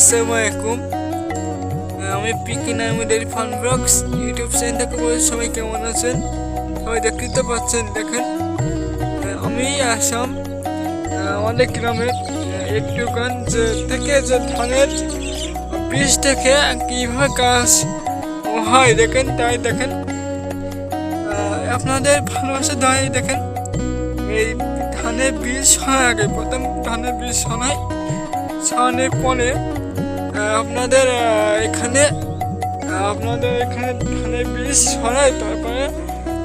আসসালামু আলাইকুম। আমি পিকি নামি dairy farm blogs YouTube channel থেকে বলছি, সবাই কেমন আছেন? সবাই দেখতে পাচ্ছেন, দেখেন আমি আসাম অনেক গ্রামের একটুগঞ্জ থেকে যে ধানের বীজ থেকে কীভাবে গাছ হয় দেখেন, তাই দেখেন আপনাদের ভালোবাসা দেয়। দেখেন এই ধানের বীজ ছড়ার আগে প্রথম ধানের বীজ ছাড়ানোর পরে আপনাদের এখানে ধানের বীজ ছড়ায়, তারপরে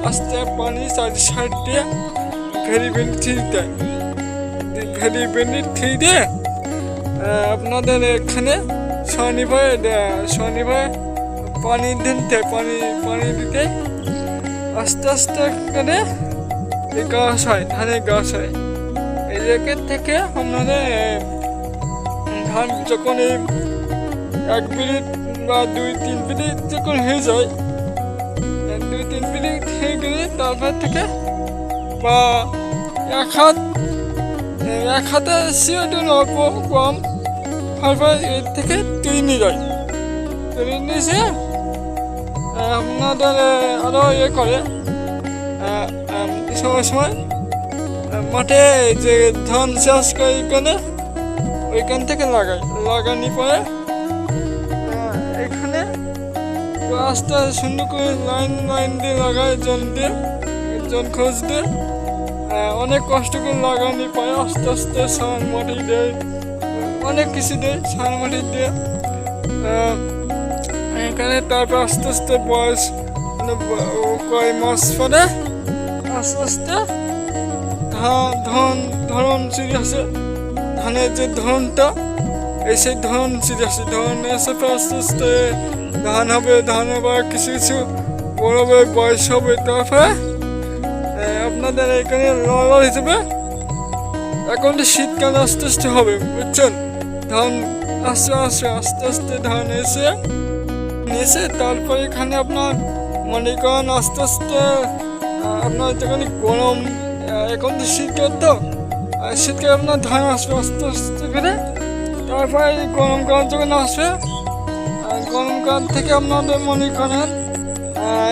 আস্তে পানি সাইড দিয়ে ভেরি দিয়ে আপনাদের এখানে শনিবার পানি দিতে আস্তে আস্তে করে গাছ হয়, ধানের গাছ হয়। এই জায়গা থেকে আপনাদের ধান যখন এই 1 মিনিট বা 2-3 মিনিট যখন হয়ে যায়, 2-3 মিনিট হয়ে গেলে তারপর থেকে বা এক হাতে সিওটি অল্প কম তারপর এর থেকে তুলে নিয়ে যায়। তুলে নিয়েছে আপনাদের আরও করে সময় মাঠে যে ধান চাষ করে ওইখান থেকে লাগানি পরে এখানে আস্তে সুন্দর করে লাইন দিয়ে লাগায়, জল খোঁজ দিয়ে অনেক কষ্ট করে লাগানি পরে আস্তে আস্তে সার মাটি দেয়, অনেক কিছু দেয়, সার মাটি দিয়ে এখানে তারপর আস্তে আস্তে বয়স কয় মাস পরে আস্তে আস্তে ধরন সিঁড়ি আছে, ধানের যে ধরনটা সেই ধরন সিঁড়ি আছে, ধরন এসে আস্তে আস্তে ধান হবে, কিছু বড় হবে, বয়স হবে। তারপরে আপনাদের এখানে লাল হিসেবে এখন শীতকাল আস্তে আস্তে হবে, বুঝছেন? ধান আস্তে আস্তে ধান এসে তারপরে এখানে আপনার মনে করেন আস্তে আস্তে আপনার যখন গরম, এখন তো শীতকাল, তো শীতকালে আপনার ধান আসবে আস্তে আস্তে করে। তারপরে গরমকাল যখন আসবে, গরমকাল থেকে আপনাদের মনে করেন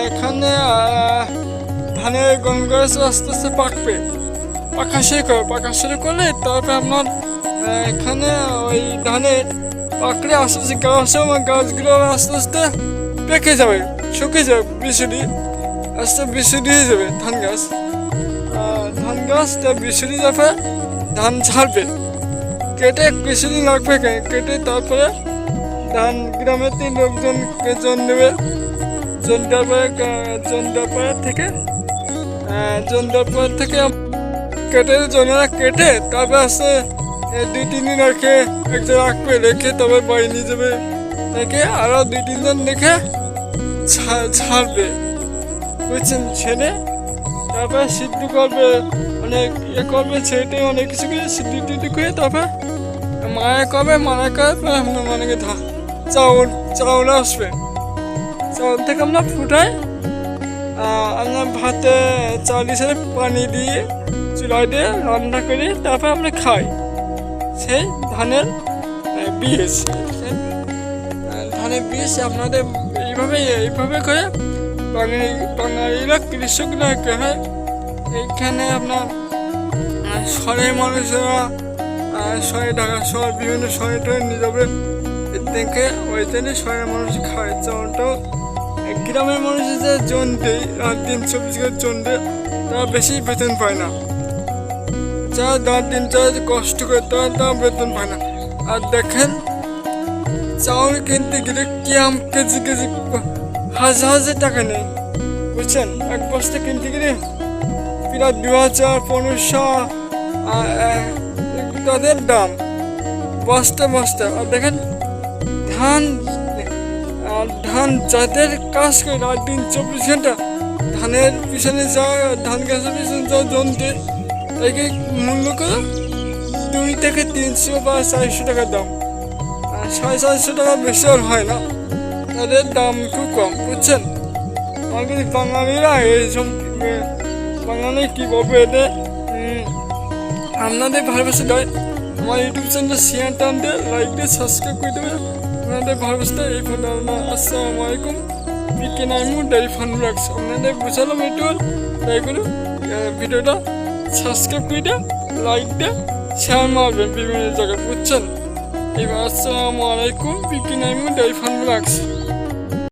এখানে ধানের গরম গাছ আস্তে আস্তে পাকা শুরু করলে তারপরে আপনার এখানে ওই ধানের পাকড়ে আস্তে আস্তে গাছগুলো আস্তে আস্তে পেকে যাবে, শুকিয়ে যাবে, বিশুদ্ধি হয়ে যাবে ধান গাছ বিশুদ্ধি যাবে, ধান ঝাড়বে, কেটে কিছুদিন লাগবে, কেটে তারপরে ধান গ্রামের 3 লোকজনকে জন দেবে, জন দেওয়ার পরে থেকে কেটে তারপরে আসতে 2-3 দিন রেখে একজন রেখে তবে বাড়ি নিয়ে যাবে, রেখে আরো 2-3 দিন রেখে ছাড়বে, বুঝছেন? ছেড়ে তারপরে সিদ্ধ করবে, অনেক করবে, ছেড়ে অনেক কিছু করে সিদ্ধ করে তারপর মারা করে মানে চাউল আসবে, চাউল থেকে আমরা ফুটাই, আমরা ভাতে চাউল হিসেবে পানি দিয়ে চুলায় দিয়ে রান্না করি, তারপর আমরা খাই সেই ধানের বীজ। আপনাদের এইভাবে করে বাঙালিরা কৃষকরা হয়। এইখানে আপনার শহরের মানুষেরা ঢাকা শহর বিভিন্ন শহরে নিয়ে যাবে, এর থেকে ওই জন্য শহরের মানুষ খায় চাউলটাও। গ্রামের মানুষের যে জন দেয়, রাত দিন 24 ঘন্টা জন দেয়, তারা বেশি বেতন পায় না, যারা রাত দিন কষ্ট করে তারা বেতন পায় না। আর দেখেন চাউল কিনতে গেলে কেজি হাজার টাকা নেই, বুঝছেন? এক বস্তা কিনতে গেলে প্রায় 2000-1500 তাদের দাম বস্তা। আর দেখেন ধান যাদের কাজ করে রাত দিন 24 ঘন্টা ধানের পিছনে ধান গাছের পিছনে জমতে, তাকে মূল্য করে 2 থেকে 300 বা 400 টাকা দাম, 450 টাকা বেশি আর হয় না, তাদের দাম খুব কম, বুঝছেন? আমাদের বাঙালিরা এইসব বাঙালি কী বলবো, এদের আপনাদের ভালোবাসা দেয়, আমার ইউটিউব চ্যানেলটা শেয়ার টান দিয়ে লাইক দিয়ে সাবস্ক্রাইব করে দেবে। আপনাদের ভালোবাসা এই ফোন আসসালামু আলাইকুম। পিকে নাইমু ডেইরি ফার্ম ব্লগস আপনাদের বুঝালাম একটু, তাই করে ভিডিওটা সাবস্ক্রাইব করে দিয়ে লাইক দিয়ে শেয়ার মারবেন বিভিন্ন জায়গায়, বুঝছেন? এবার আসসালামু আলাইকুম। পিকে নাইমু ডেইরি ফার্ম ব্লগস।